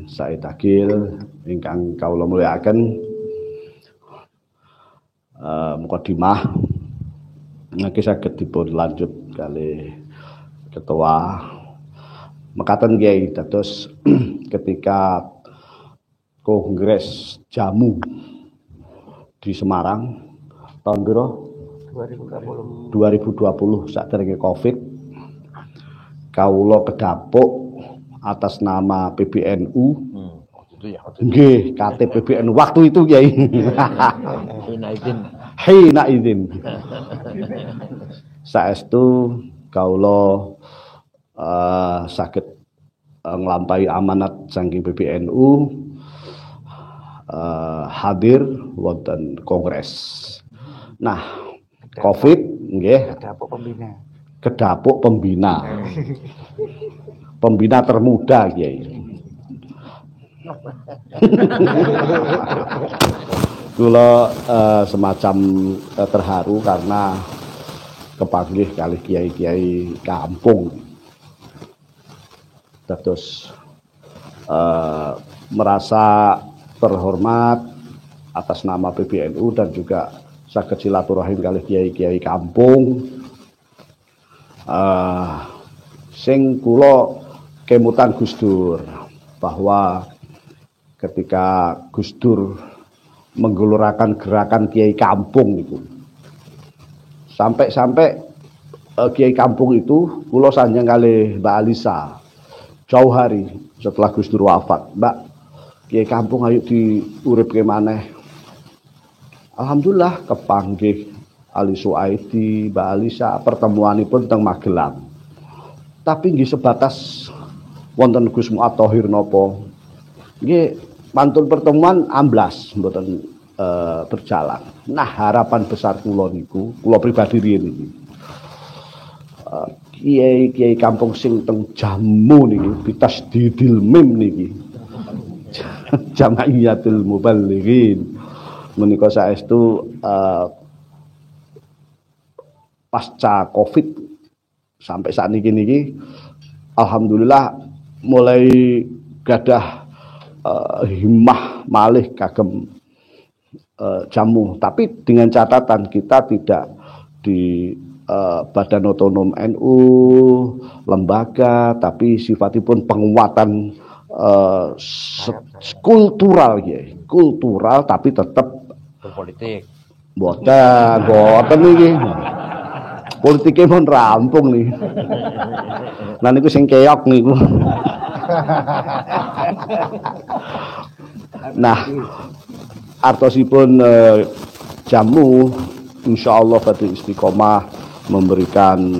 Said Akil ingkang kawula mulyakaken mukadimah niki saged dipun lanjut kali ketua mekaten Kyai dados ketika kongres jamu di Semarang tahun piro 2020 saderenge Covid kawula kedapuk atas nama PBNU. Nggih, KTP PBNU waktu itu Kyai. Hina izin. Saestu kawula saged nglampahi amanat saking PBNU hadir wonten kongres. Nah, Covid nggih kedapuk pembina. Pembina termuda Kyai. Kula semacam terharu karena kepanggih kali kiai-kiai kampung. Terus merasa terhormat atas nama PBNU dan juga saged silaturahim kali kiai-kiai kampung. Sing kula kemutan Gus Dur bahwa ketika Gus Dur menggelurakan gerakan kiai kampung itu sampai kiai kampung itu kula sanjang kali Mbak Alisa jauh hari setelah Gus Dur wafat, Mbak kiai kampung ayo diuripke maneh. Alhamdulillah kepanggih Ali Suaidi, Mbak Alisa pertemuanipun teng Magelang. Tapi nggih sebatas wonten Gus Muat Thohir napa nggih mantun pertemuan amblas mboten berjalan. Nah, harapan besar kula niku, kula pribadi riyen iki. Kiai-kiai kampung sing teng jamu niki bitasdidil mim niki. Jamaiyatul Muballighin menika saestu pasca Covid sampai saat niki alhamdulillah mulai gadah himmah malih kagem jamu, tapi dengan catatan kita tidak di badan otonom NU lembaga, tapi sifatipun penguatan kultural ya, kultural tapi tetap berpolitik. Boten niki. Politiknya pun rampung nih. Nah niku sing keok niku. Nah, artosipun jamu insyaallah badhe istiqomah memberikan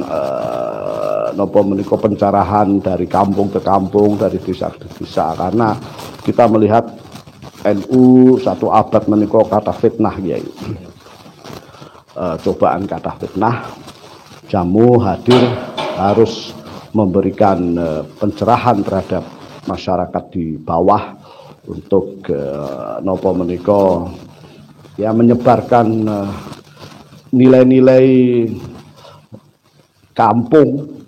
napa menika pencerahan dari kampung ke kampung, dari desa ke desa, karena kita melihat NU satu abad menika kata fitnah Kyai. Cobaan kata fitnah. Jamu hadir harus memberikan pencerahan terhadap masyarakat di bawah untuk nopo menika ya menyebarkan nilai-nilai kampung,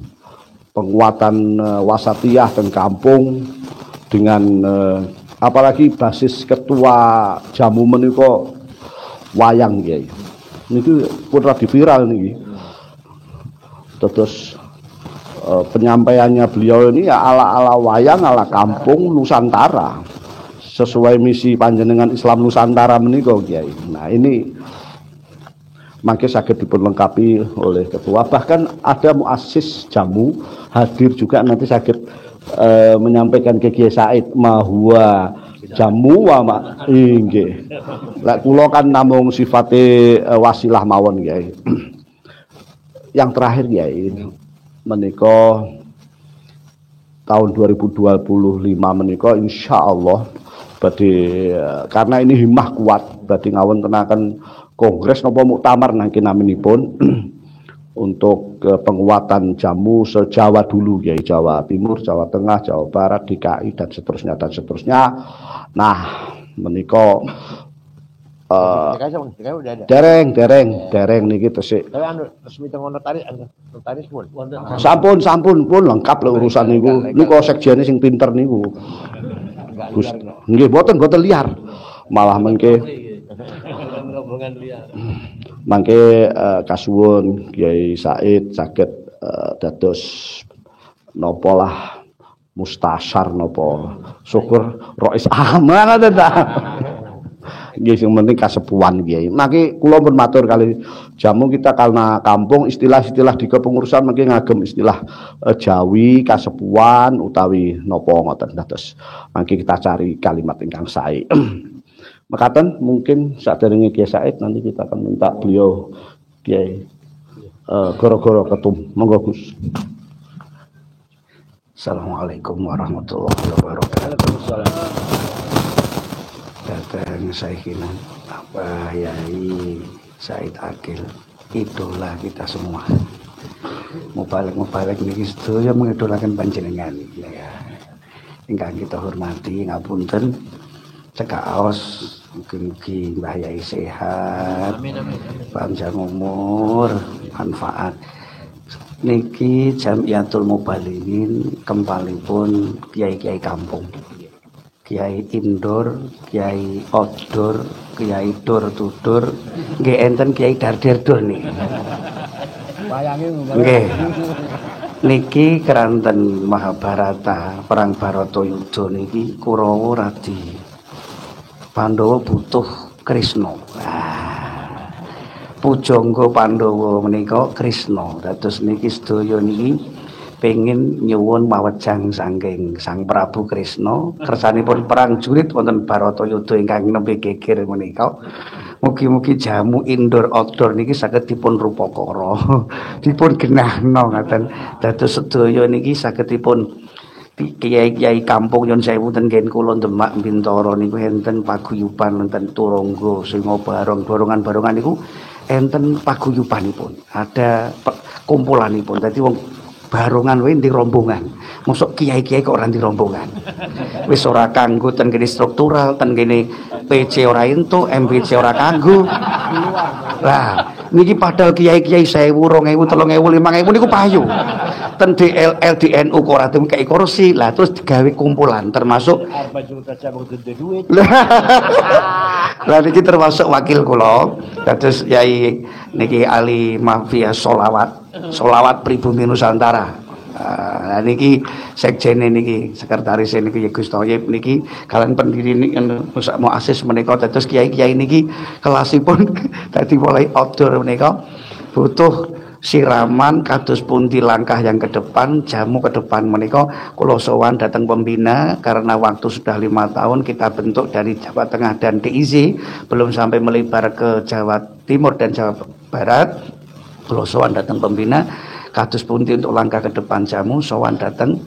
penguatan wasatiyah dan kampung dengan apalagi basis ketua jamu menika wayang Kyai. Niku pun radi viral niki. Terus penyampaiannya beliau ini ya ala-ala wayang, ala kampung Nusantara. Sesuai misi panjenengan Islam Nusantara menika Kyai. Nah, ini mangke saged dipun lengkapi oleh ketua. Bahkan ada muassis jamu hadir juga nanti saged menyampaikan ke Kiai Said bahwa jamu wa nggih. Lek kula kan namung sifate wasilah mawon Kyai. Yang terakhir Kyai menika tahun 2025 menika insyaallah badhe karena ini himmah kuat badhe ngawontenaken kongres napa muktamar nangke naminipun untuk penguatan jamu se-Jawa dulu Kyai, Jawa Timur, Jawa Tengah, Jawa Barat, DKI dan seterusnya dan seterusnya. Nah, menika dereng niki tesik. Tapi anu resmi teng notaris pun. Sampun pun lengkap lho urusan niku. Niku sekjene sing pinter niku. Nggih, boten liar. Malah mengke mangke kasuwun Kiai Said saged dados napa lah mustasyar napa syukur Rais Ahmad ngoten ta. Nggih sing penting kasepuhan Kiai. Mangke kula pun matur kali jamu kita karena kampung istilah-istilah di kepengurusan mangke ngagem istilah Jawi kasepuhan utawi napa ngoten dados. Mangke kita cari kalimat ingkang sae. Mekaten mungkin saderenge Kiai Said nanti kita akan minta beliau Kiai goro-goro ketum. Monggo Gus. Assalamualaikum warahmatullahi wabarakatuh. Datang Sayyidina Abah Yai Said Akil, idola kita semua. Mubalek niki sedaya mengidolakan panjenengan ya. Ingkang kita hormati ngapunten cekak aos mugi-mugi Mbah Yai sehat. Amin. Panjang umur, manfaat. Niki Jamiatul Mubalighin kempalipun kiai-kiai kampung. Kiai indoor, kiai outdoor, kiai door to door, nggih enten kiai darder dur niki. Nggih. Niki keranten Mahabharata, perang Baratayuda niki Kurawa radi Pandhawa butuh Krisna. Pujangga Pandhawa menika Krisna. Dados niki sedaya niki pengin nyuwun mawejang saking Sang Prabu Krisna kersanipun perang jurit wonten Baratayuda ingkang nembe geger menika. Mugi-mugi jamu indoor outdoor niki saged dipun rupakara, dipun genahna ngaten. Dados sedaya niki saged dipun kiai-kiai kampung nyun sewu ten ngen kula Demak Bintara niku enten paguyuban enten turangga singa barongan-barongan niku enten paguyubanipun. Ada kumpulanipun. Dadi wong barongan wae ndi rombongan. Mosok kiai-kiai kok ora ndi rombongan. Wis ora kanggo ten kene struktural, ten kene PC ora entuk, MPC ora kanggo. Lah, niki padahal kiai-kiai 1000, 2000, 3000, 5000 niku payu. Ten LDNU kok ora kei kursi. Lah terus digawe kumpulan termasuk lah niki termasuk wakil kula. Dados Yai niki ahli mafia solawat pribumi Nusantara. Nah niki sekjene niki sekretaris niki Gus Thoyib niki kalian pendiri niki muassis menika dados kiai-kiai niki kelasipun dadi mulai outdoor menika butuh siraman kados pundi langkah yang ke depan, jamu ke depan menika kula sowan datang pembina karena waktu sudah 5 tahun kita bentuk dari Jawa Tengah dan DIZ belum sampai melebar ke Jawa Timur dan Jawa Barat. Kula sowan datang pembina kados pundi untuk langkah ke depan jamu sowan dateng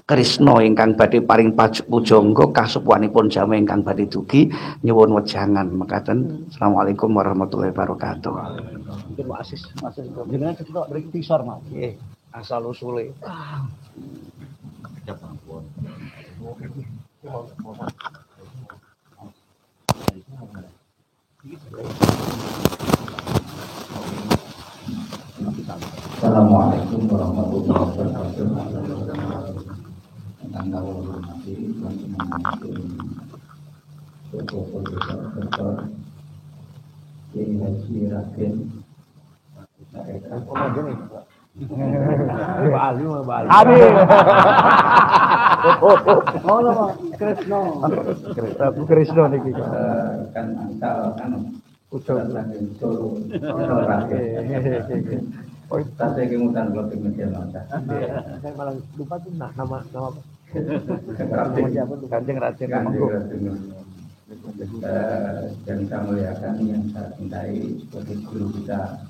Krisna ingkang badhe paring pujangga kasupuhanipun jamu ingkang badhe dugi nyuwun wejangan mekaten. Assalamualaikum warahmatullahi wabarakatuh. Mungkin Asis jenengan ketok mriki tisor Mas. Nggih, asal usule. Assalamualaikum warahmatullahi wabarakatuh. Tentang kawula hormati Dr. Kiai Haji Raden Krisna niki. Kan asal kan Solo. Oh, saya kemudian kalau kemudian masa. Saya malah lupa tuh nama apa? Kanjeng Raden. Dan saya muliakan yang saya cintai sebagai guru kita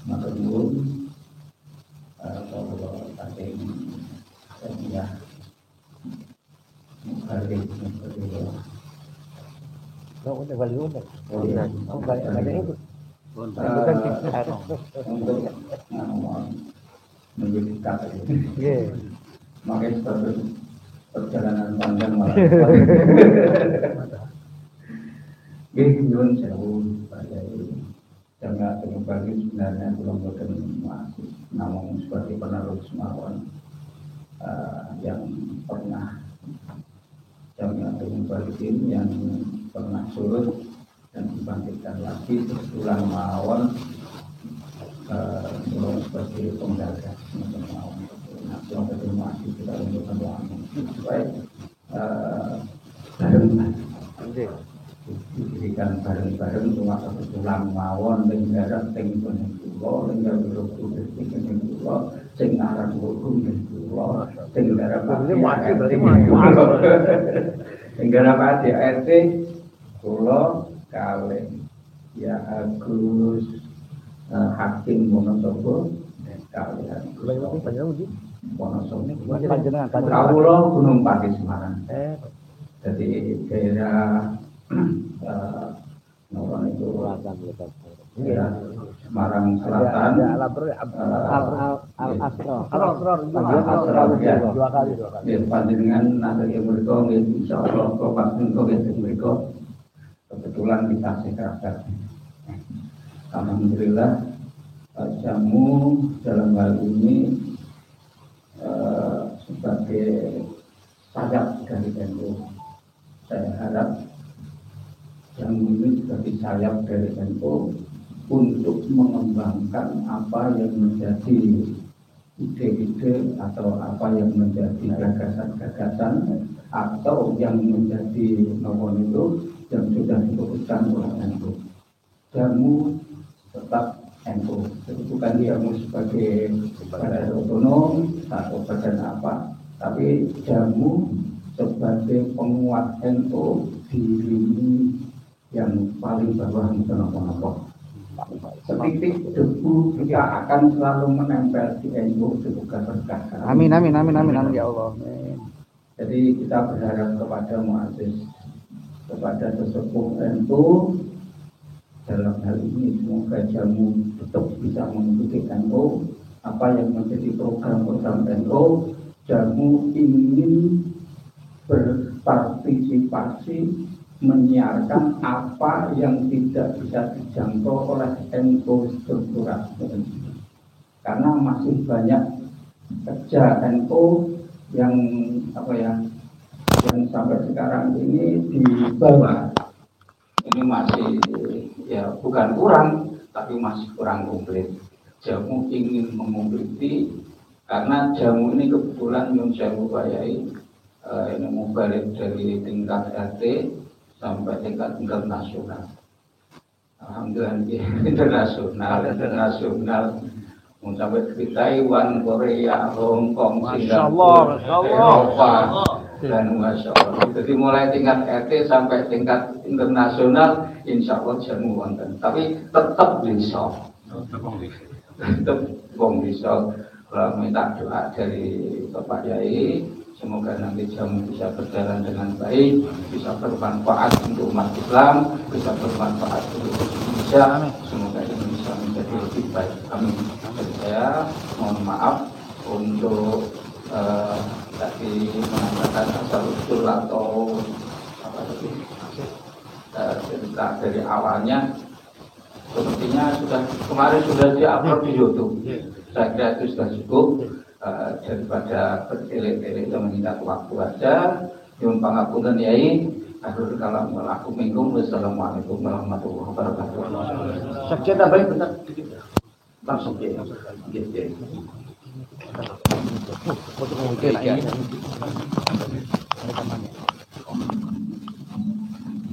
Matur Nuwun kalau pakai ya mungkin seperti itu. Oh, udah balik udah. Oh, banyak itu. Untuk menjadi kakak makanya seperti perjalanan panjang malah ini nyun sewu jangan kembali sebenarnya belum boten masih namun seperti penerus mawon yang pernah Balikin yang pernah surut dan dibangkitkan lagi berulang mawon sebagai penggagas mawon. Nah, terima kasih kita untuk berdoa supaya bareng diberikan bareng-bareng cuma kebetulan mawon negara tenggon pulau negara berhukum dengan pulau negara hukum dengan pulau negara negara Pati RT pulau Kaleng ya Agus Hakim Wonosobo kalian Wonosobo Pulau Gunung Pati Semarang jadi daerah Noron itu Semarang Selatan dua kali panjenengan nanti mereka insyaallah Bapak mereka kebetulan kita sekerabat. Alhamdulillah jamu dalam hal ini sebagai sayap dari NU. Saya harap jamu ini sebagai sayap dari NU untuk mengembangkan apa yang menjadi ide-ide atau apa yang menjadi gagasan-gagasan atau yang menjadi nomor itu yang sudah diputuskan oleh NU. Jamu tetap NU, jadi bukan jamu sebagai badan otonom atau badan apa, tapi jamu sebagai penguat NU di lini yang paling bawah nopo-nopo. Setitik debu kita akan selalu menempel di NU semoga berkah. Amin ya Allah. Jadi kita berharap kepada muazzis, kepada sesepuh NU dalam hal ini semoga jamu tetap bisa mengikuti NU apa yang menjadi program-program NU. Jamu ingin berpartisipasi menyiarkan apa yang tidak bisa dijangkau oleh NU struktural karena masih banyak kerja NU yang yang sampai sekarang ini di bawah ini masih ya bukan kurang tapi masih kurang komplit. Jamu ingin mengompliti karena jamu ini kebetulan Nyun Sewu Bayai ini mubalik dari tingkat RT sampai tingkat internasional. Alhamdulillah internasional sampai di Taiwan, Korea, Hong Kong, Singapura, Eropa dan Masya Allah. Jadi mulai tingkat RT sampai tingkat internasional insya Allah jamu wonten. Tapi tetap bisa. Tetap bisa. Minta doa dari Bapak Yai. Semoga nanti jamu bisa berjalan dengan baik, bisa bermanfaat untuk umat Islam, bisa bermanfaat untuk Indonesia. Semoga Indonesia menjadi lebih baik. Amin. Jadi saya mohon maaf untuk tadi mengatakan asal usul atau apa tadi cerita dari awalnya. Sepertinya kemarin sudah diupload di YouTube. Saya kira itu sudah cukup. Daripada bertele-tele itu meningkat waktu aja. Nyuwun pangapunten Yai. Akhirul kalam walakum minkum. Wassalamualaikum warahmatullahi wabarakatuh. Sekjen tambahin bentar dikit. Langsung ya.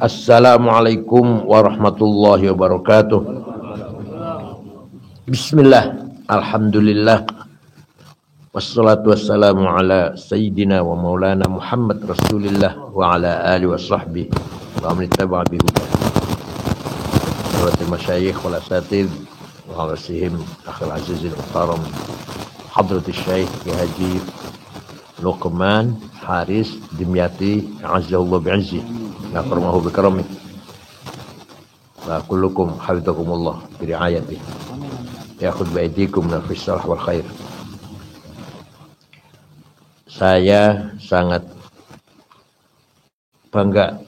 Assalamualaikum warahmatullahi wabarakatuh. Bismillah. Alhamdulillah. Wassalatu wassalamu ala sayyidina wa maulana Muhammad Rasulillah wa ala alihi wa sahbihi wa man ittaba'a bi hudah. Hadirin masyayikh wal asatidz wa rasihim akhil azizil muhtaram Hadratus Syekh Haji Luqman Haris Dimyati azza wa bi'izzi wa karamahu bi karamih wa kullukum hafizakumullah bi riayatih ya'khudh bi aydikum min al-fisah wal khair. Saya sangat bangga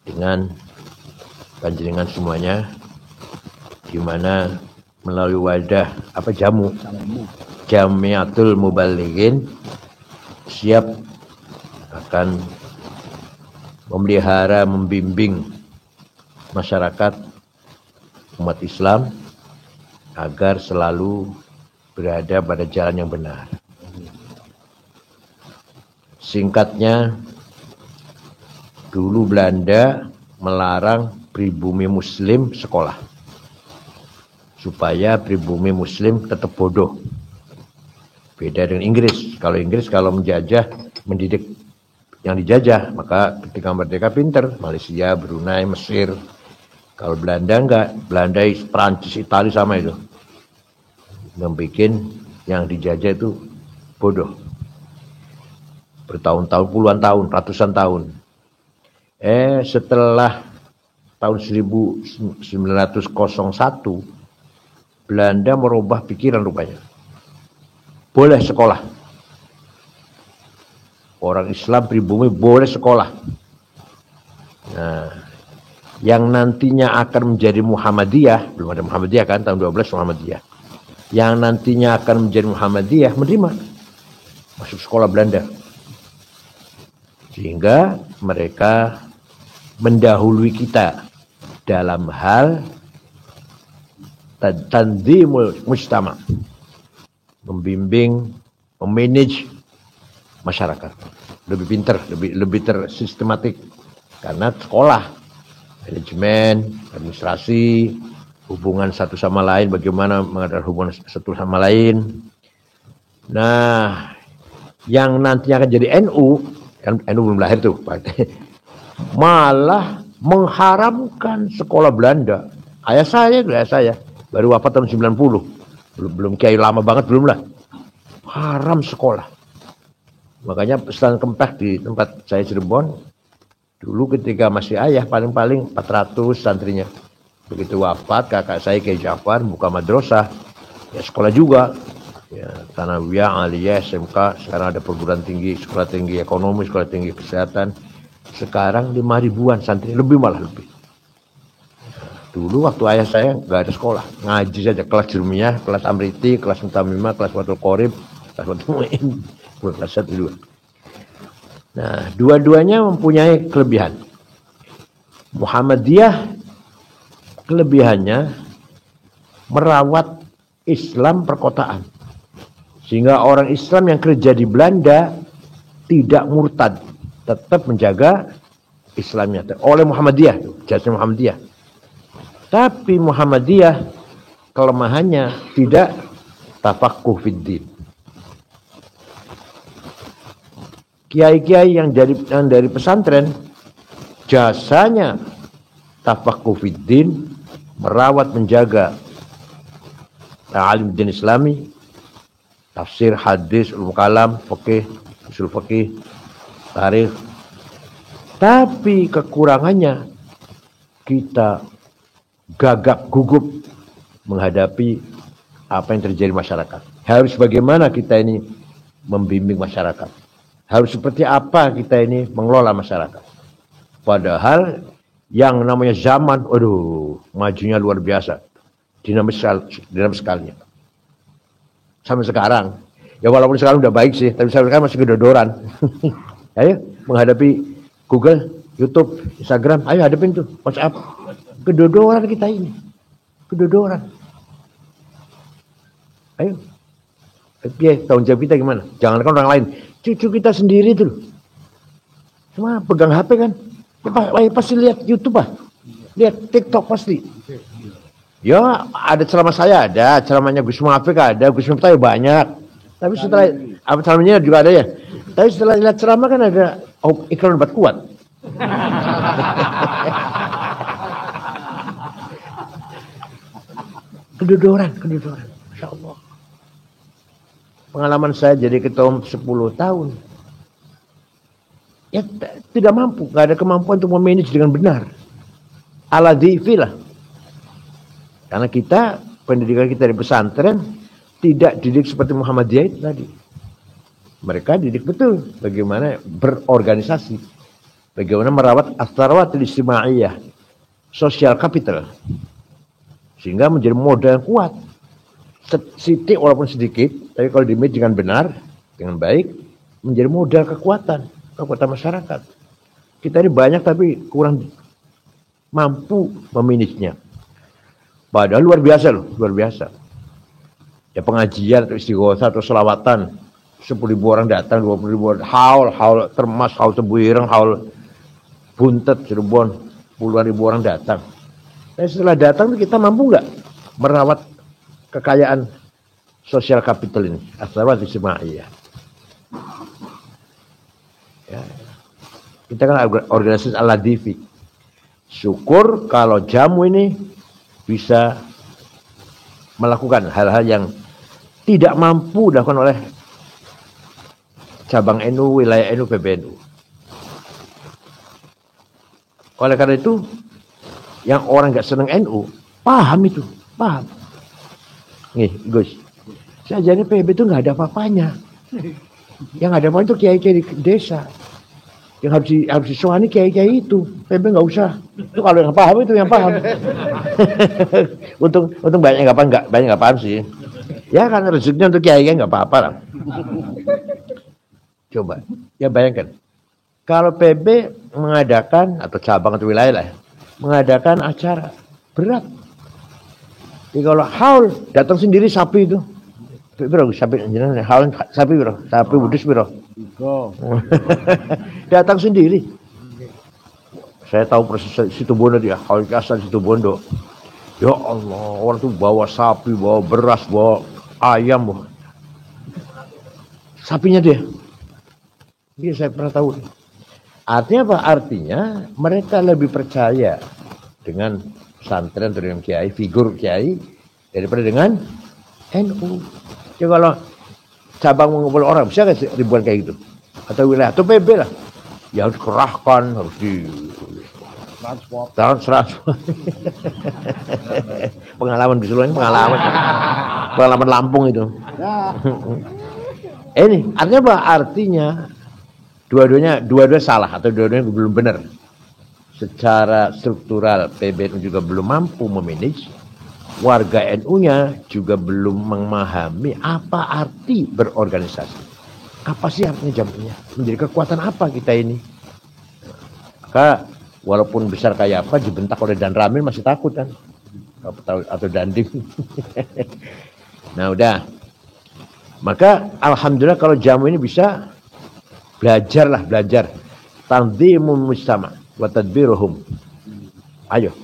dengan panjenengan semuanya, di mana melalui wadah jamu Jamiatul Mubalighin siap akan memelihara, membimbing masyarakat umat Islam agar selalu berada pada jalan yang benar. Singkatnya, dulu Belanda melarang pribumi Muslim sekolah supaya pribumi Muslim tetap bodoh. Beda dengan Inggris. Kalau Inggris kalau menjajah, mendidik yang dijajah, maka ketika merdeka pinter. Malaysia, Brunei, Mesir. Kalau Belanda enggak. Belanda, Prancis, Italia sama itu. Membikin yang dijajah itu bodoh. Bertahun-tahun, puluhan tahun, ratusan tahun. Setelah tahun 1901, Belanda merubah pikiran rupanya. Boleh sekolah. Orang Islam pribumi boleh sekolah. Nah, yang nantinya akan menjadi Muhammadiyah, belum ada Muhammadiyah kan, tahun 12 Muhammadiyah. Yang nantinya akan menjadi Muhammadiyah menerima masuk sekolah Belanda. Sehingga mereka mendahului kita dalam hal tanzimul mujtama, membimbing, memanage masyarakat. Lebih pintar, lebih tersistematik. Karena sekolah, manajemen, administrasi, hubungan satu sama lain, bagaimana mengadakan hubungan satu sama lain. Nah, yang nantinya akan jadi NU, kan NU belum lahir tuh, malah mengharamkan sekolah Belanda. Ayah saya, baru wafat tahun 90. Belum kiai lama banget, belum lah. Haram sekolah. Makanya Pesantren Kempeh di tempat saya Cirebon, dulu ketika masih ayah paling-paling 400 santrinya. Begitu wafat kakak saya Kiai Ja'far buka madrasah, ya sekolah juga, ya Tsanawiyah, Aliyah, SMK. Sekarang ada perguruan tinggi, sekolah tinggi ekonomi, sekolah tinggi kesehatan. Sekarang 5 ribuan santri, lebih malah lebih. Dulu waktu ayah saya nggak ada sekolah, ngaji saja, kelas Jurmiyah, kelas Amriti, kelas Mutamimah, kelas Watul Qorib, kelas Watul Mu'in, kelas 1, 2. Nah, dua-duanya mempunyai kelebihan. Muhammadiyah kelebihannya merawat Islam perkotaan. Sehingga orang Islam yang kerja di Belanda tidak murtad, tetap menjaga Islamnya. Oleh Muhammadiyah, jasa Muhammadiyah. Tapi Muhammadiyah kelemahannya tidak tafaqquh fiddin. Kiai-kiai yang dari pesantren jasanya tafaqquh fiddin, merawat, menjaga ta'alim din Islami, tafsir, hadis, ulum kalam, fikih, usul fikih, tarikh. Tapi kekurangannya kita gagap gugup menghadapi apa yang terjadi di masyarakat. Harus bagaimana kita ini membimbing masyarakat. Harus seperti apa kita ini mengelola masyarakat. Padahal yang namanya zaman, majunya luar biasa. Dinamis sekali. Sampai sekarang. Ya walaupun sekarang udah baik sih, tapi sekarang masih kedodoran. Ayo menghadapi Google, YouTube, Instagram, ayo hadapin tuh, WhatsApp. Kedodoran kita ini. Kedodoran. Ayo. Tanggung jawab kita gimana? Jangankan orang lain. Cucu kita sendiri tuh. Cuma pegang HP kan. Ya, pasti lihat YouTube ah. Lihat TikTok pasti. Ya ada ceramah saya ada. Ceramahnya Gus Muafik ada. Gus Miftah banyak. Tapi setelah ceramahnya juga ada ya. Tapi setelah lihat ceramah kan ada iklan obat kuat. Kedodoran. Masya Allah. Pengalaman saya jadi ketua 10 tahun. Ya tidak mampu, nggak ada kemampuan untuk memanage dengan benar. Ala dhifilah. Karena kita, pendidikan kita di pesantren tidak didik seperti Muhammadiyah itu tadi. Mereka didik betul bagaimana berorganisasi, bagaimana merawat as-sarwatul ijtimaiyah, social capital, sehingga menjadi modal yang kuat. Sithik walaupun sedikit, tapi kalau dimanage dengan benar, dengan baik, menjadi modal kekuatan masyarakat. Kita ini banyak tapi kurang mampu memanagenya. Padahal luar biasa loh, luar biasa. Ya pengajian atau istighosah atau selawatan, 10.000 orang datang, 20.000 orang, haul Termas, haul Tembuireng, haul Buntet, Cirebon, puluhan ribu orang datang. Dan setelah datang kita mampu nggak merawat kekayaan sosial kapital ini, as-sarwat ijtimaiyah. Ya. Kita kan organisasi Al-Ladifi. Syukur kalau jamu ini bisa melakukan hal-hal yang tidak mampu dilakukan oleh cabang NU, wilayah NU, PBNU. Oleh karena itu, yang orang nggak senang NU, paham itu, paham. Nih, Gus, saya jadi PB itu nggak ada apa-apanya. Yang ada apa itu kiai-kiai di desa. Yang harus disuani kiai-kiai itu. PB nggak usah. Itu kalau yang paham itu yang paham. untung banyak nggak paham sih. Ya kan rezekinya untuk kiai-kiai nggak apa-apa lah. Coba, ya bayangkan. Kalau PB mengadakan atau cabang atau wilayah lah, mengadakan acara berat. Jadi kalau haul datang sendiri sapi itu. Biro, sapi jenengan haul sapi biro, sapi wedhus biro. Datang sendiri. Saya tahu persis Situbondo dia, haul kasar Situbondo. Ya Allah, orang tuh bawa sapi, bawa beras, bawa ayam, bawa. Sapinya dia. Iya saya pernah tahu. Artinya apa? Artinya mereka lebih percaya dengan pesantren atau dengan kiai, figur kiai daripada dengan NU. Ya kalau cabang mengumpul orang bisa nggak ribuan kayak gitu? Atau wilayah atau PB lah, ya harus kerahkan, harus di transport. Pengalaman Bisulan, pengalaman Lampung itu. Ini artinya apa? Artinya dua-duanya salah atau dua-duanya belum benar. Secara struktural PBNU juga belum mampu memanage. Warga NU-nya juga belum memahami apa arti berorganisasi. Apa sih artinya jamunya? Menjadi kekuatan apa kita ini? Maka walaupun besar kayak apa dibentak oleh Dan Ramil masih takut kan? Atau Dandim. Nah udah. Maka alhamdulillah kalau jamu ini bisa belajar. Tanzimul mujtama wa tadbiruhum. Ayo.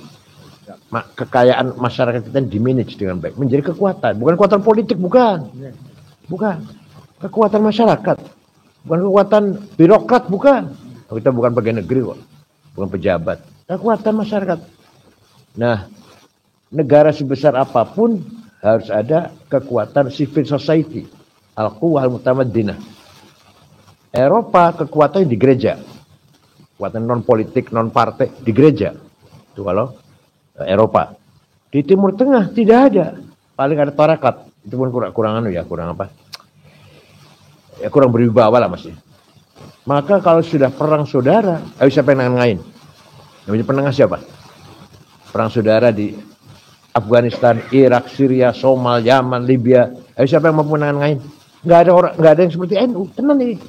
Kekayaan masyarakat kita dimanage dengan baik, menjadi kekuatan, bukan kekuatan politik, bukan, kekuatan masyarakat, bukan kekuatan birokrat, bukan. Kita bukan pegawai negeri kok, bukan pejabat, kekuatan masyarakat. Nah, negara sebesar apapun harus ada kekuatan civil society, al-quwwah al-mutamaddinah. Eropa kekuatannya di gereja, kekuatan non politik, non partai di gereja. Itu kalau Eropa. Di Timur Tengah tidak ada. Paling ada tarekat. Itu pun kurang apa? Ya kurang berwibawa lah masih. Maka kalau sudah perang saudara, siapa yang nengahin? Namanya penengah siapa? Perang saudara di Afghanistan, Irak, Syria, Somal, Yaman, Libya. Siapa yang mampu nengahin? Enggak ada yang seperti NU. Tenang nih.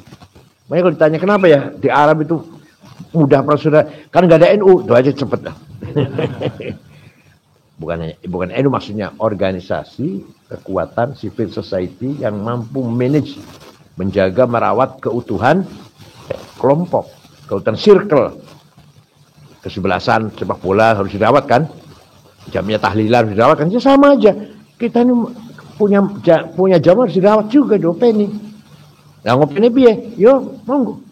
Makanya kalau ditanya kenapa ya di Arab itu mudah perang saudara, kan enggak ada NU, itu aja cepet dah. bukan NU maksudnya organisasi kekuatan civil society yang mampu manage, menjaga, merawat keutuhan kelompok, keutuhan circle. Kesebelasan sepak bola harus dirawat kan, jamnya tahlilan harus dirawat kan, ya sama aja. Kita ini punya jam harus dirawat juga dopeni. Nah ngopeni piye? Yo monggo.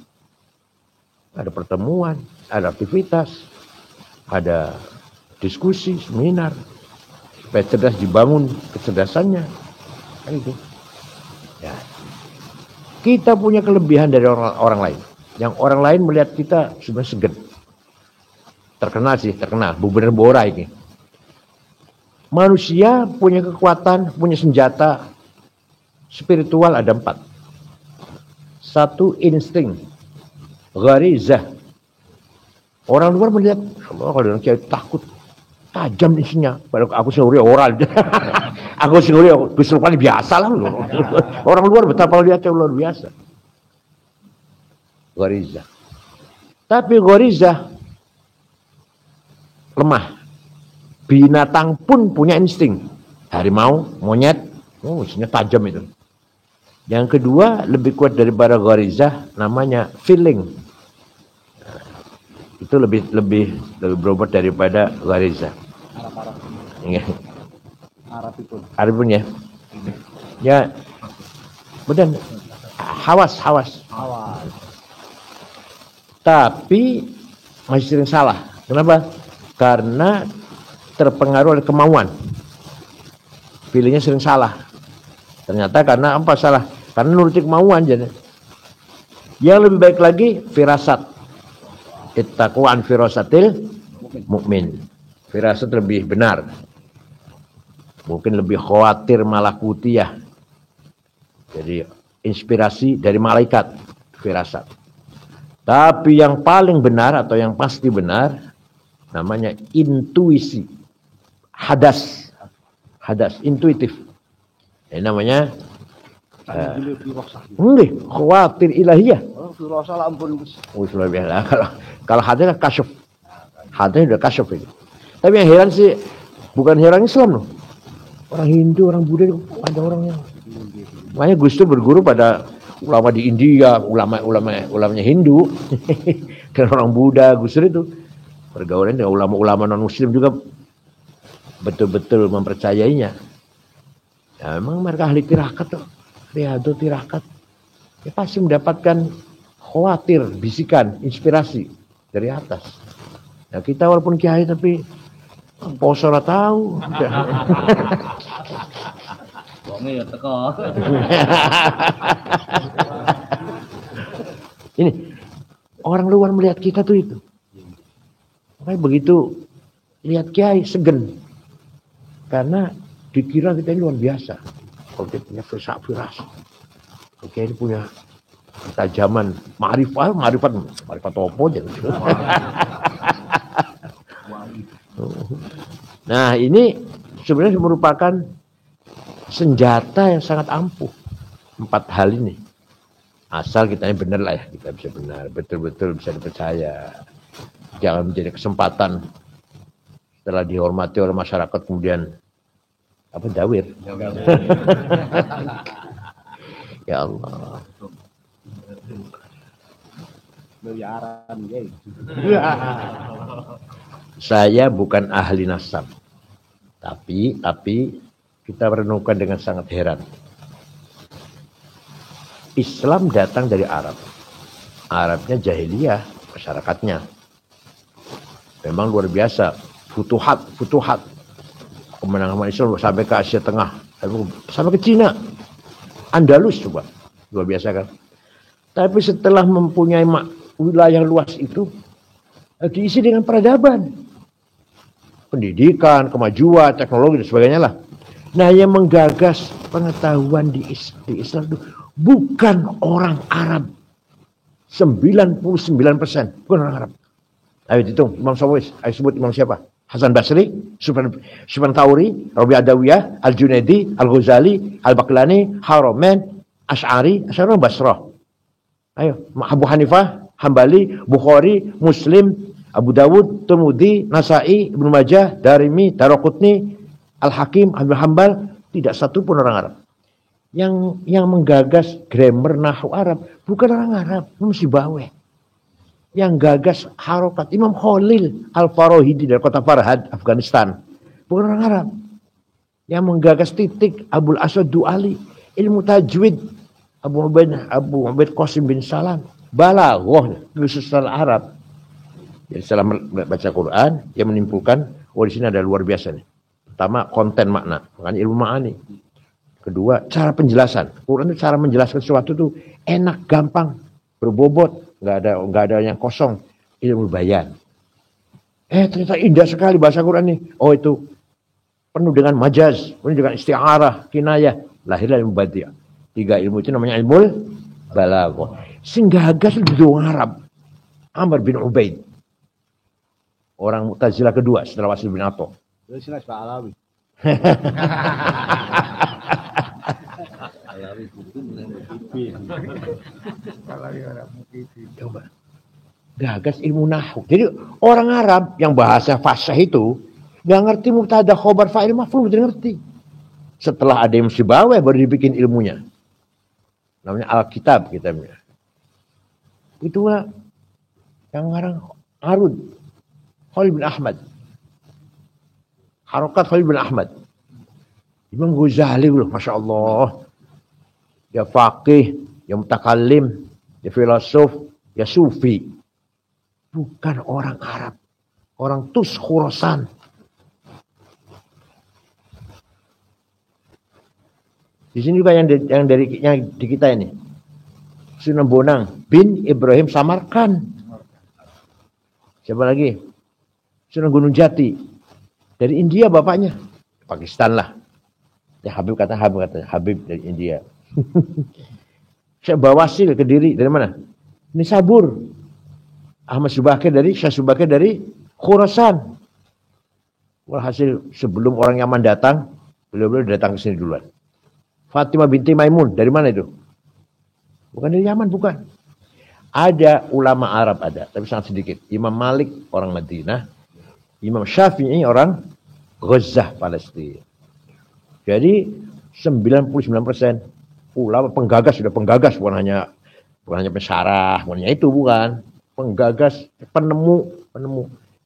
Ada pertemuan, ada aktivitas, ada diskusi, seminar, supaya cerdas dibangun kecerdasannya, kan itu. Ya. Kita punya kelebihan dari orang lain, yang orang lain melihat kita sebenarnya segan. Terkenal, Gubernur Bora ini. Manusia punya kekuatan, punya senjata spiritual ada 4. 1 insting, gharizah. Orang luar melihat, kalau orang kiai takut, tajam isinya. Padahal aku sendiri oral. Aku sendiri kesurupan biasa lah. Orang luar betapa lihatnya luar biasa. Gharizah. Tapi ghorizah lemah. Binatang pun punya insting. Harimau, monyet, isinya tajam itu. Yang kedua lebih kuat daripada ghorizah, namanya feeling. Itu lebih berobat daripada ghorizah. Arab pun ya. Ya, kemudian hawas. Tapi masih sering salah. Kenapa? Karena terpengaruh oleh kemauan. Pilihnya sering salah. Ternyata karena apa salah? Karena nuruti kemauan jadi. Yang lebih baik lagi firasat. Ittaqu an firasatil mukmin. Firasat lebih benar. Mungkin lebih khawatir malakutiyah. Jadi inspirasi dari malaikat firasat. Tapi yang paling benar atau yang pasti benar namanya intuisi. Hadas intuitif. Ini namanya khawatir ilahiyah. Kalau hadas kasyaf. Hadas udah kasyaf ini. Tapi yang heran sih bukan heran Islam loh. Orang Hindu, orang Buddha ada orangnya. Makanya Gus Dur berguru pada ulama di India, ulamanya Hindu dan orang Buddha. Gus Dur itu pergaulan dengan ulama-ulama non Muslim juga betul-betul mempercayainya. Ya, memang mereka ahli tirakat tuh, riyadhah tirakat. Ya pasti mendapatkan khawatir, bisikan, inspirasi dari atas. Ya kita walaupun kiai tapi poso ora tahu. Wonge ya teko. Ini orang luar melihat kita tuh itu. Makanya begitu lihat kiai segen. Karena dikira kita ini luar biasa. Kalau dia punya firas. Kiai ini punya ketajaman ma'rifat apa aja. Nah ini sebenarnya merupakan senjata yang sangat ampuh. 4 hal ini. Asal kita ini benar lah ya. Kita bisa benar. Betul-betul bisa dipercaya. Jangan menjadi kesempatan. Setelah dihormati oleh masyarakat kemudian. Apa dawir? Ya Allah. Saya bukan ahli nasab. Tapi kita renungkan dengan sangat heran. Islam datang dari Arab. Arabnya jahiliyah, masyarakatnya. Memang luar biasa. Futuhat. Kemenangan Islam sampai ke Asia Tengah. Sampai ke Cina. Andalus coba. Luar biasa kan. Tapi setelah mempunyai wilayah luas itu. Diisi dengan peradaban. Pendidikan, kemajuan, teknologi dan sebagainya lah. Nah yang menggagas pengetahuan di Islam itu bukan orang Arab. 99% bukan orang Arab. Ayo hitung, Imam Sawis, ayo sebut imam siapa? Hasan Basri, Sufyan Thauri, Rabi Adawiyah, Al-Junaidi, Al-Ghazali, Al-Baqlani, Haramain, Asy'ari Basrah. Ayo, Abu Hanifah, Hambali, Bukhari, Muslim, Abu Dawud, Tirmidzi, Nasa'i, Ibnu Majah, Darimi, Daraqutni, Al-Hakim, Ibnu Hambal, tidak satu pun orang Arab. Yang menggagas grammar nahwu Arab bukan orang Arab, mesti bawe. Yang gagas harokat Imam Khalil Al-Farahidi dari kota Farhad, Afghanistan. Bukan orang Arab. Yang menggagas titik Abul Aswad Du'ali, ilmu tajwid Abu Ubaid Qasim bin Salam, balaghah khusus Arab. Jadi setelah baca Quran, dia menimpulkan, di sini ada luar biasa nih. Pertama, konten makna, makanya ilmu ma'ani. Kedua, cara penjelasan. Quran itu cara menjelaskan sesuatu itu enak, gampang, berbobot, nggak ada yang kosong. Ilmu bayan. Ternyata indah sekali bahasa Quran ini. Oh itu penuh dengan majaz, penuh dengan isti'arah, kinayah. Lahirlah ilmu badi'ah. 3 ilmu itu namanya ilmu balaghah. Singgagas di orang Arab. Amr bin Ubaid. Orang Mu'tazilah kedua setelah Wasil bin Atha. gagas ilmu nahwu. Jadi orang Arab yang bahasa fasih itu nggak ngerti mubtada khobar fa'il maf'ul, tidak ngerti. Setelah ada yang Sibawayh baru dibikin ilmunya. Namanya Alkitab kitabnya. Itulah yang ngarang Arud Khalil bin Ahmad. Harokat Khalil bin Ahmad. Imam Ghazali loh, Masya Allah. Ya faqih, ya mutakallim, ya filosof, ya sufi. Bukan orang Arab. Orang Tus Khurasan. Di sini juga yang di kita ini. Sunan Bonang bin Ibrahim Samarkan. Siapa lagi? Sunan Gunung Jati. Dari India bapaknya. Pakistan lah. Ya Habib Habib dari India. Syekh Bawasil Kediri dari mana? Nisabur. Ahmad Subakir Syekh Subakir dari Khurasan. Walhasil sebelum orang Yaman datang, beliau datang ke sini duluan. Fatimah binti Maimun dari mana itu? Bukan dari Yaman, bukan. Ada ulama Arab ada, tapi sangat sedikit. Imam Malik orang Madinah, Imam Syafi'i orang Gaza Palestina. Jadi 99% ulama penggagas, sudah penggagas, bukan hanya pensyarah, bukan hanya itu, bukan. Penggagas, penemu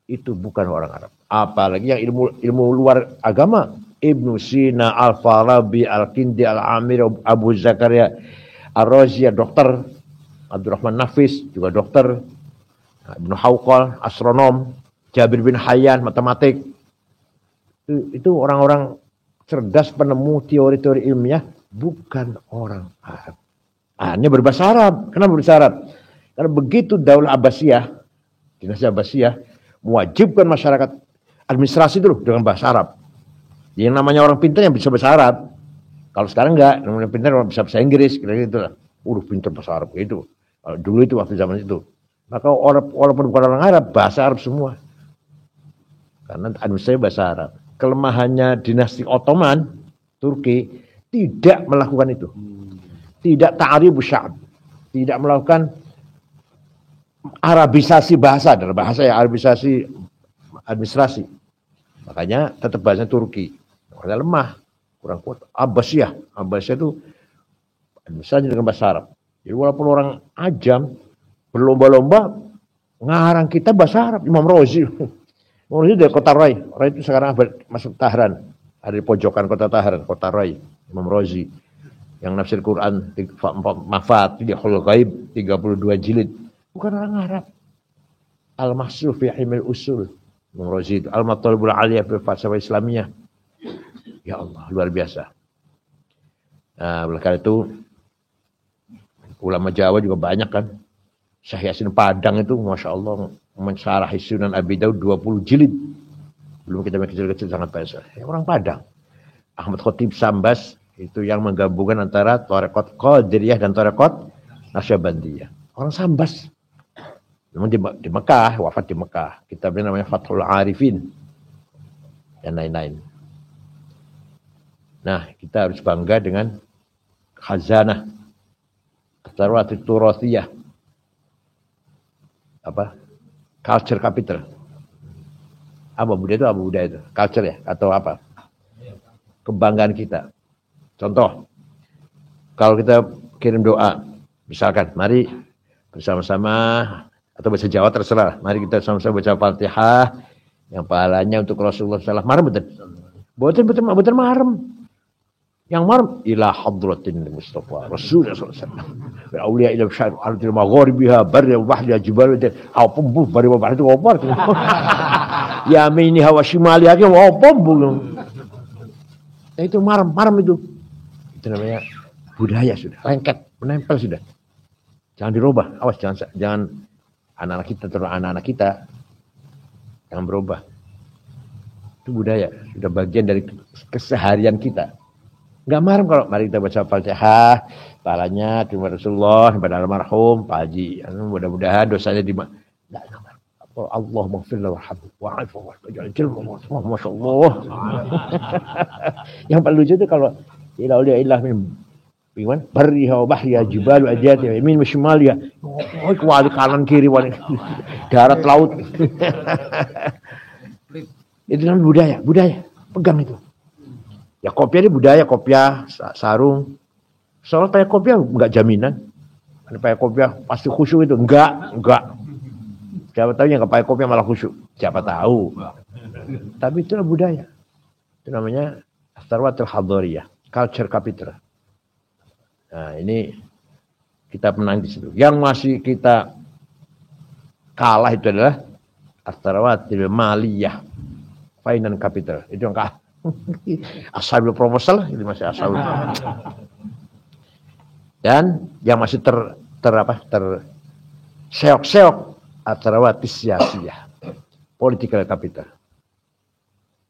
itu bukan orang Arab. Apalagi yang ilmu luar agama, Ibnu Sina, Al-Farabi, Al-Kindi, Al-Amir, Abu Zakaria, Ar-Razi, dokter, Abdurrahman Nafis juga dokter, Ibnu Hawqal, astronom, Jabir bin Hayyan, matematik. Itu orang-orang cerdas, penemu teori-teori ilmiah, bukan orang Arab. Ini berbahasa Arab. Kenapa berbahasa Arab? Karena begitu Daulah Abbasiyah, dinasti Abbasiyah, mewajibkan masyarakat administrasi dulu dengan bahasa Arab. Yang namanya orang pintar yang bisa bahasa Arab. Kalau sekarang enggak, namanya pintar orang bisa bahasa Inggris, kira-kira gitu lah. Pintar bahasa Arab itu. Kalau dulu itu waktu zaman itu. Maka walaupun bukan orang Arab, bahasa Arab semua. Karena administrasi bahasa Arab. Kelemahannya dinasti Ottoman, Turki, tidak melakukan itu. Tidak ta'ribu sya'ab. Tidak melakukan Arabisasi bahasa. Dalam bahasa ya Arabisasi administrasi. Makanya tetap bahasa Turki. Makanya lemah. Kurang kuat. Abbasiyah itu administrasi dengan bahasa Arab. Jadi walaupun orang ajam berlomba-lomba ngarang kita bahasa Arab. Imam Razi. Imam Razi dari kota Rai. Rai itu sekarang masuk Tahran. Ada di pojokan kota Tahran. Kota Rai. Imam Razi. Yang nafsir Quran. Mafatihul Ghaib. 32 jilid. Bukan orang Arab. Al-Mahsuf fi Himil Usul. Imam Razi itu. Al-Matalibul Aliyah fil Falsafah Islamiyah. Ya Allah, luar biasa. Nah, oleh karena itu ulama Jawa juga banyak kan. Syekh Yasin Padang itu Masya Allah mensyarah Sunan Abi Daud 20 jilid. Belum kita kecil-kecil sangat biasa. Orang Padang. Ahmad Khotib Sambas itu yang menggabungkan antara Thariqat Qadiriyah dan Thariqat Nasyabandiyah. Orang Sambas. Memang di Mekah, wafat di Mekah. Kitabnya namanya Fathul Arifin. Dan lain-lain. Nah, kita harus bangga dengan khazanah Tsarwat Turathiyah. Culture capital. Apa budaya itu? Culture ya atau apa? Kebanggaan kita. Contoh, kalau kita kirim doa, misalkan, mari bersama-sama atau bahasa Jawa terserah. Mari kita sama-sama baca Fatihah yang pahalanya untuk Rasulullah sallallahu alaihi wasallam. Betul marem. Yang marem ila hadratin Mustafa Rasulullah sallallahu alaihi wasallam. Wa auliya ila syar ardil magharibiha barri wa bahri jibal apa bu bari wa bahri itu apa? Ya mini hawa shimali aja apa bu. Itu marem itu. Itu namanya budaya sudah, lengket, menempel sudah. Jangan dirubah. Awas jangan anak-anak kita jangan berubah. Itu budaya, sudah bagian dari keseharian kita. Enggak marah kalau mari kita baca Fatihah, pahalanya terima Rasulullah kepada almarhum Pak Haji. Mudah-mudahan dosanya enggak marah. Allah maghfir lahu warhamhu wa'afu masyaallah. Yang paling lucu itu kalau ila auliya illah min Iwan bariha bahya jibalu ajati yamin mashmalia. Oh, wali kanan kiri wali darat laut. Itu namanya budaya. Pegang itu. Ya kopiah ini budaya, kopiah, sarung. Soal pakai kopiah enggak jaminan. Ada pakai kopiah pasti khusyuk itu. Enggak. Siapa tahu yang enggak pakai kopiah malah khusyuk. Siapa tahu. Tapi itulah budaya. Itu namanya As-Sarwatul Hadhariyah, culture capital. Nah, ini kita menang di situ. Yang masih kita kalah itu adalah As-Sarwatul Maliyah, finance capital. Itu yang kalah. Ashabul proposal ini masih ashabul. Dan yang masih terseok-seok As-Sarwatul Siyasiyah, political capital.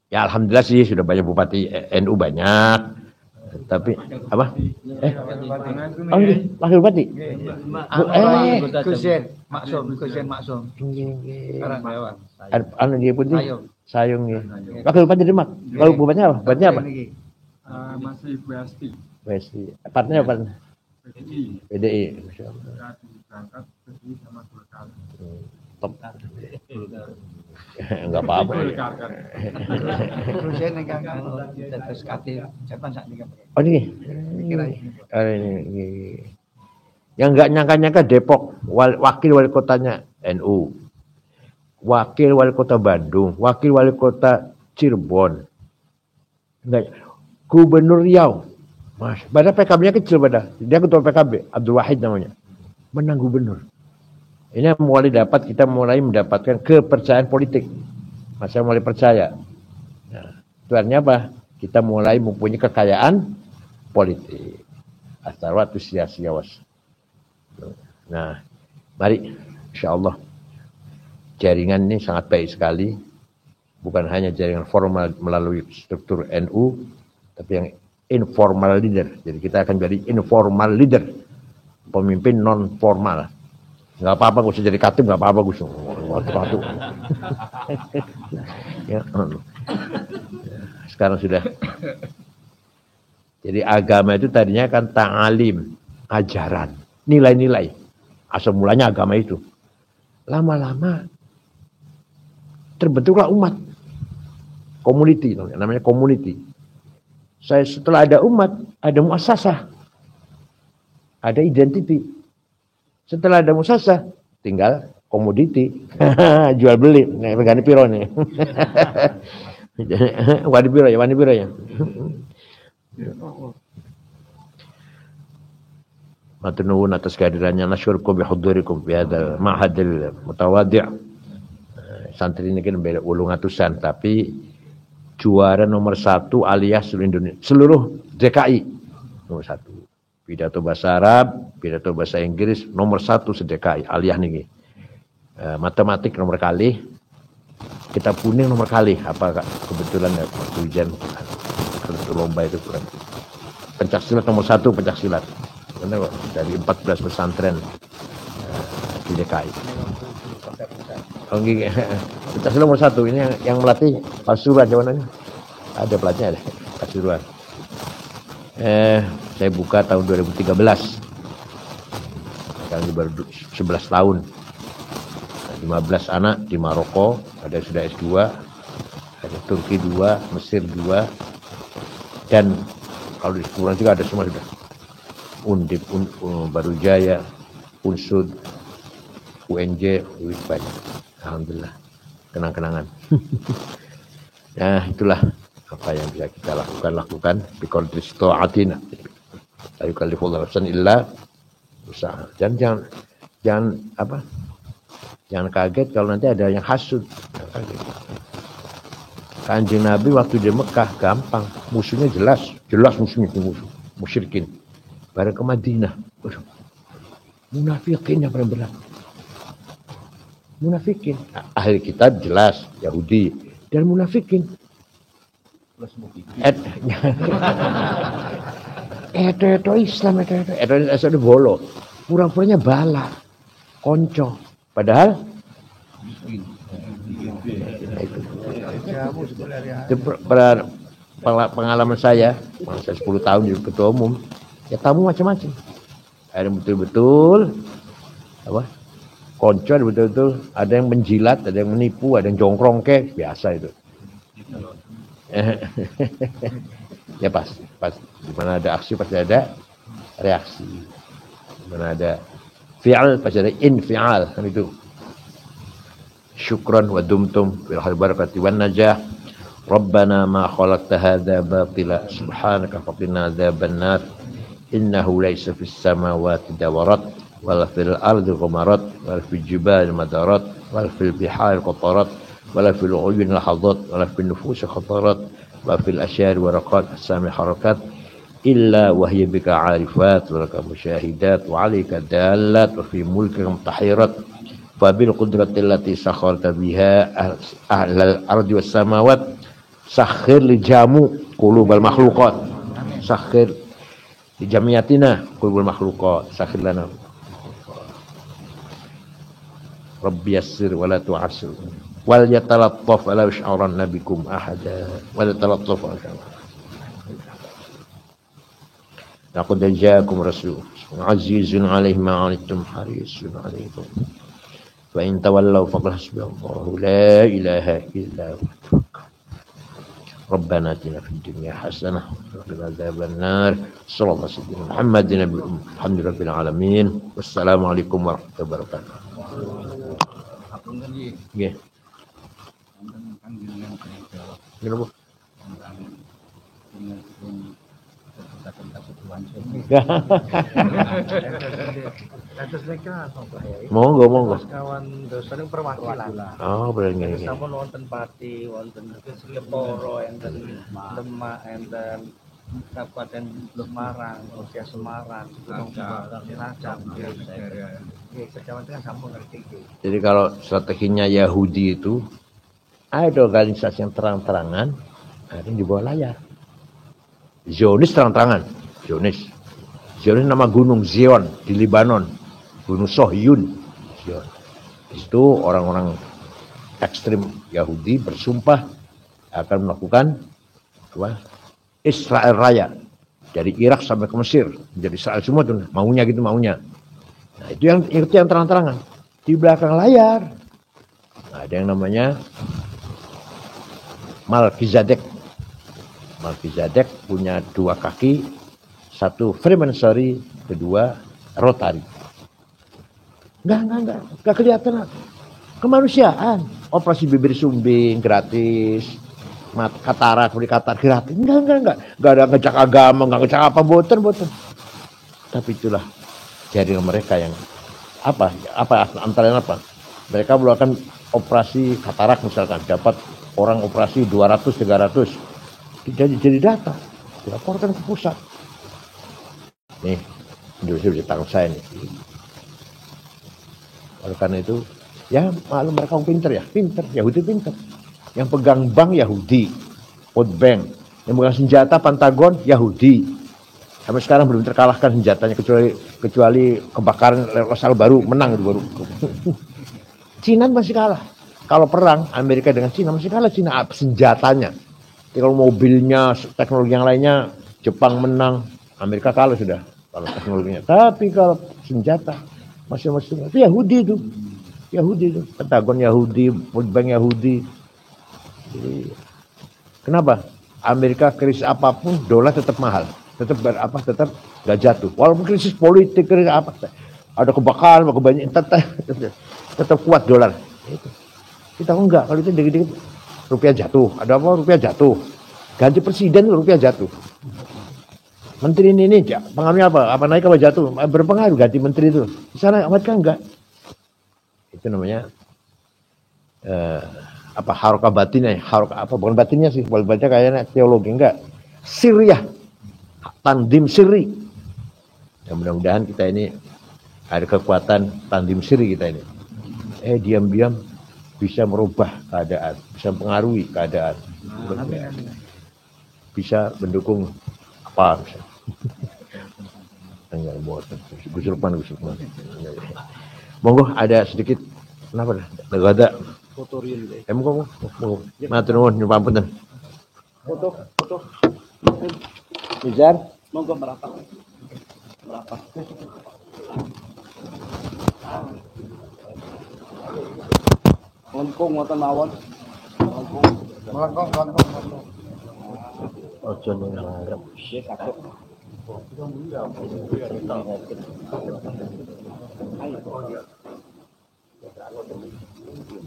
Ya alhamdulillah sih sudah banyak bupati NU banyak. Tapi apa? Oh ini wakil bupati. Kusen Maksum. Sekarang lewat. Anu dia putih. Sayung nih. Wakil bupati Demak. Kalau bupatinya apa? Bupatinya apa? Masih Westi. Partnya apa? PDI. berangkat pergi sama golkar. Top. Enggak apa-apa. Terus saya terus kati siapa sak nih. Oh ini. Ini. Yang enggak nyangka-nyangka Depok, wakil wali kotanya NU. Wakil wali kota Bandung, wakil wali kota Cirebon. Enggak. Gubernur Riau. Mas, pada PKB-nya kecil pada. Dia ketua PKB, Abdul Wahid namanya. Menang gubernur. Ini kita mulai mendapatkan kepercayaan politik. Masa mulai percaya. Nah, itu artinya apa? Kita mulai mempunyai kekayaan politik. As-Sarwatul Siyasiyah. Nah, mari insyaallah jaringan ini sangat baik sekali. Bukan hanya jaringan formal melalui struktur NU, tapi yang informal leader. Jadi kita akan jadi informal leader. Pemimpin non formal. Enggak apa-apa gue jadi katib, enggak apa-apa gue waktu. Ya. Sekarang sudah. Jadi agama itu tadinya kan ta'alim, ajaran, nilai-nilai. Asal mulanya agama itu. Lama-lama terbentuklah umat. Community namanya community. Setelah ada umat, ada muassasah. Ada identity. Setelah ada muassasah, tinggal komoditi. Jual beli. Nih, pegani piro nih. Wani piro ya. Matur nuwun atas kehadirannya. Nasyurukum bihudurikum fi hadzal ma'hadil mutawaddi'. Santri ini kan beda ulungatusan, tapi juara nomor 1 alias seluruh Indonesia, seluruh DKI nomor 1. Pidato bahasa Arab, pidato bahasa Inggris nomor 1 se-DKI alias nih. Matematik nomor kali, kita kuning nomor kali. Apa kebetulan ya waktu ujian waktu lomba itu kurang. Pencak silat nomor 1 pencak silat. Karena dari 14 pesantren di DKI. Pencak silat nomor 1 ini yang melatih Pasuruan jawabannya. Ada pelatihnya ada Pasuruan. Saya buka tahun 2013. Sekarang baru 11 tahun. 15 anak di Maroko, ada sudah S2, ada Turki 2, Mesir 2, dan kalau di Kurang juga ada semua sudah. Undip, Barujaya, Unsud, UNJ, banyak. Alhamdulillah, kenang-kenangan. Nah, itulah apa yang bisa kita lakukan biqadri ista'atina. La yukallifullahu nafsan illa usaha. Jangan kaget kalau nanti ada yang hasud. Kanjeng Nabi waktu di Mekah gampang, musuhnya jelas musuhnya musuh musyrikin. Bareng ke Madinah, munafikin yang berat. Munafikin, ahli kitab jelas Yahudi dan munafikin. Itu Islam itu bolo, pura-puranya bala, konco, padahal itu pengalaman saya 10 tahun jadi ketua umum, Ya tamu macam-macam. Ada yang betul-betul apa? Konco, ada betul-betul, ada yang menjilat, ada yang menipu, ada yang jongkrong kek, biasa itu. Ya pas. Di mana ada aksi pasti ada reaksi. Di mana ada fi'al pasti ada infial, kan itu. Syukran wa dumtum bil barakati wan najah. Rabbana ma khalaqta hadza batila subhanaka faqina adzabannar innahu laysa fis samawati dawarat wala fil ardi ghamarat wala fil jibali madarat wala fil bihari qatarat wala fil uyun lahadat wala fil nufus khatarat wala fil asyari waraqat asami harakat illa wa hiya bika arifat wa laka musyahidat wa alayka dalat wa fi mulkika mutahirat fa bil qudrati allati sakharta biha ahlal ardi was samawat sakhir li jamu qulubal makhluqat sakhir li jamiyatina qulubal makhluqat sakhir lana rabbi yassir wa la tu'assir wal yatalattaf wa la yash'uranna bikum ahada wa la talattaf laqad ja'akum rasul azizun 'alaihi ma 'anittum harisun 'alaikum fa in tawallaw faqul hasbiyallahu la ilaha illa huwa ربنا آتنا في الدنيا حسنة وقنا عذاب النار صلى الله عليه وسلم محمد نبي الحمد رب العالمين والسلام عليكم ورحمة الله وبركاته. Nggih. Kenapa? Monggo. Kawan dosa ini perwakilan. Oh, bener. Sampun wonten Pati, wonten Singapura, enten Demak, enten Kabupaten Semarang, Usia Semarang, Gunung Cilacap. Kecamatan kan sampun ngerti. Jadi kalau strateginya Yahudi itu ada organisasi yang terang-terangan, ada yang di bawah layar. Zionis terang-terangan. Zionis nama gunung Zion di Lebanon, Gunung Sohyun. Zion. Itu orang-orang ekstrim Yahudi bersumpah akan melakukan Israel Raya dari Irak sampai ke Mesir, jadi Israel semua tuh maunya. Nah, itu yang terang-terangan. Di belakang layar ada yang namanya Melkizedek punya dua kaki, satu Freemasonry, kedua Rotary. Enggak kelihatan. Kemanusiaan, operasi bibir sumbing gratis, katarak beli katar gratis. Enggak ada ngecak agama, enggak ngecak apa, boten. Tapi itulah jaringan mereka yang apa antara apa? Mereka melakukan operasi katarak misalkan, dapat orang operasi 200-300. Jadi data dilaporkan ke pusat. Nih, Indonesia di tangan saya nih. Oleh karena itu, ya maklum mereka pinter, Yahudi pinter. Yang pegang bank Yahudi, World Bank, yang pegang senjata Pentagon Yahudi. Sampai sekarang belum terkalahkan senjatanya kecuali kebakaran Rosal baru menang itu baru. Cina masih kalah. Kalau perang Amerika dengan Cina masih kalah Cina senjatanya. Kalau mobilnya, teknologi yang lainnya, Jepang menang, Amerika kalah sudah kalau teknologinya. Tapi kalau senjata masing-masing itu Yahudi itu, Pentagon Yahudi, World Bank Yahudi. Jadi, kenapa? Amerika krisis apapun, dolar tetap mahal, tetap nggak jatuh. Walaupun krisis politik, krisis apa, ada kebakaran, tetap kuat dolar. Kita enggak, kalau itu dikit-dikit. Rupiah jatuh, ada apa? Rupiah jatuh. Ganti presiden, rupiah jatuh. Menteri ini pengaruhnya apa? Apa naik apa jatuh? Berpengaruh ganti menteri itu. Di sana Amerika enggak. Itu namanya harokah batinnya, bukan batinnya sih, boleh baca kayaknya teologi enggak. Syria, tandim siri. Ya, mudah-mudahan kita ini ada kekuatan tandim siri kita ini. Diam-diam bisa merubah keadaan, bisa mempengaruhi keadaan, bisa mendukung apa misalnya. Enggak bosan, Gus Lukman. Monggo ada sedikit, kenapa dah? Ada Fotorial. Monggo. Matur nuwun nyuwun panten. Foto. Nizar, Monggo merapat. Lengkung ngoten mawon. Melengkung. Ojo ning ngarep.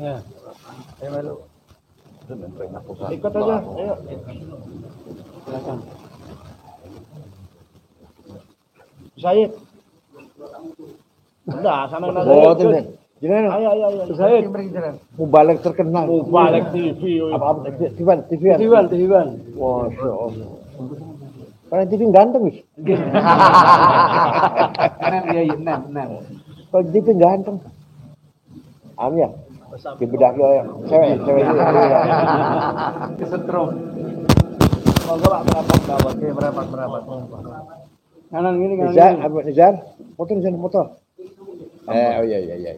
Ya. Ayo melu. Ikut aja, ayo. Silakan. Said. Udah, sama yang Oh, Ayo. Ayo. Said. Mubalek terkenal. Mubalek TV. Apa TV-an. Masya Allah. Karena TV ganteng wis. Kalau TV ganteng. Am ya. Dibedak ya. Cewek itu. Kesetrum. Monggo Pak merapat. Kanan gini. Nizar. Foto. Oh iya.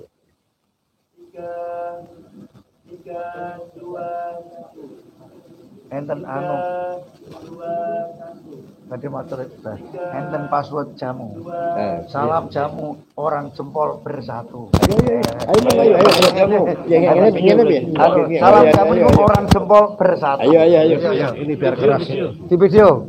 3, 2, Enten anu. Tadi matur enten password jamu. Salam jamu orang jempol bersatu. Ayo. Salam jamu orang jempol bersatu. Ayo. Ini biar keras. Di video.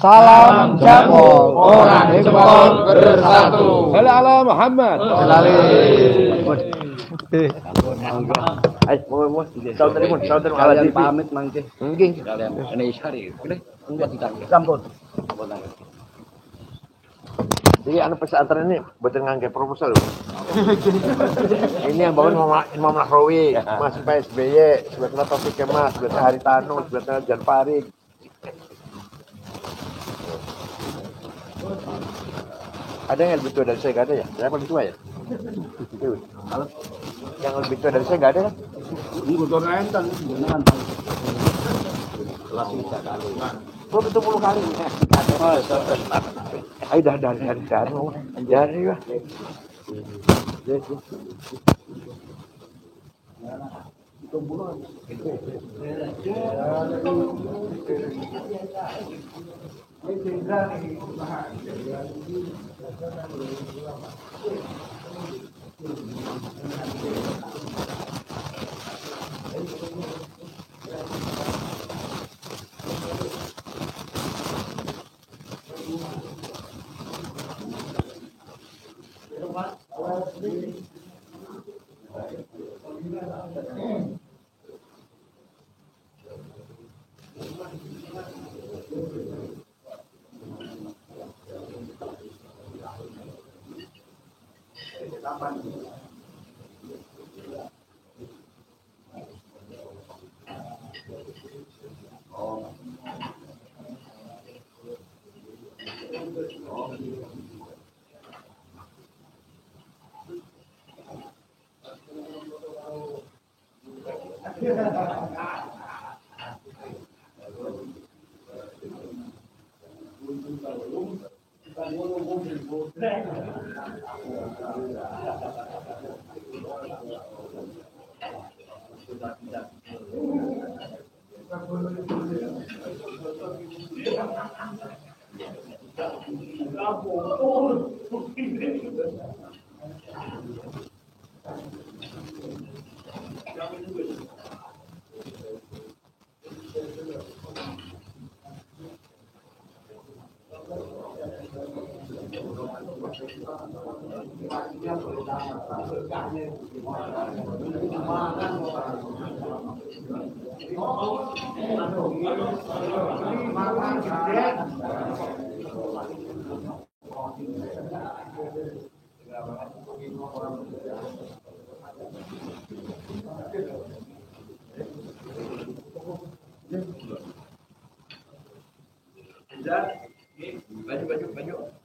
Salam jamu orang jempol bersatu. ala Muhammad. Ayo, saudara Kalian pamit mangke. Nggih. Kalian ini syari. Enggak tidak. Sampun. Jadi anu pesantren ini betul ngangge proposal. Ini yang bangun Imam Nahrawi, Mas PSBY, sebetulnya Taufik Kemas, sebetulnya Haritanu, sebetulnya Jan Farid. Ada yang lebih tua dari saya, gak ada ya? Saya paling tua ya? Yang lebih tua dari saya gak ada kan? Nggodor enten jenengan. Kelas 3 kali. 20 kali. Ayo dari wah. Baju.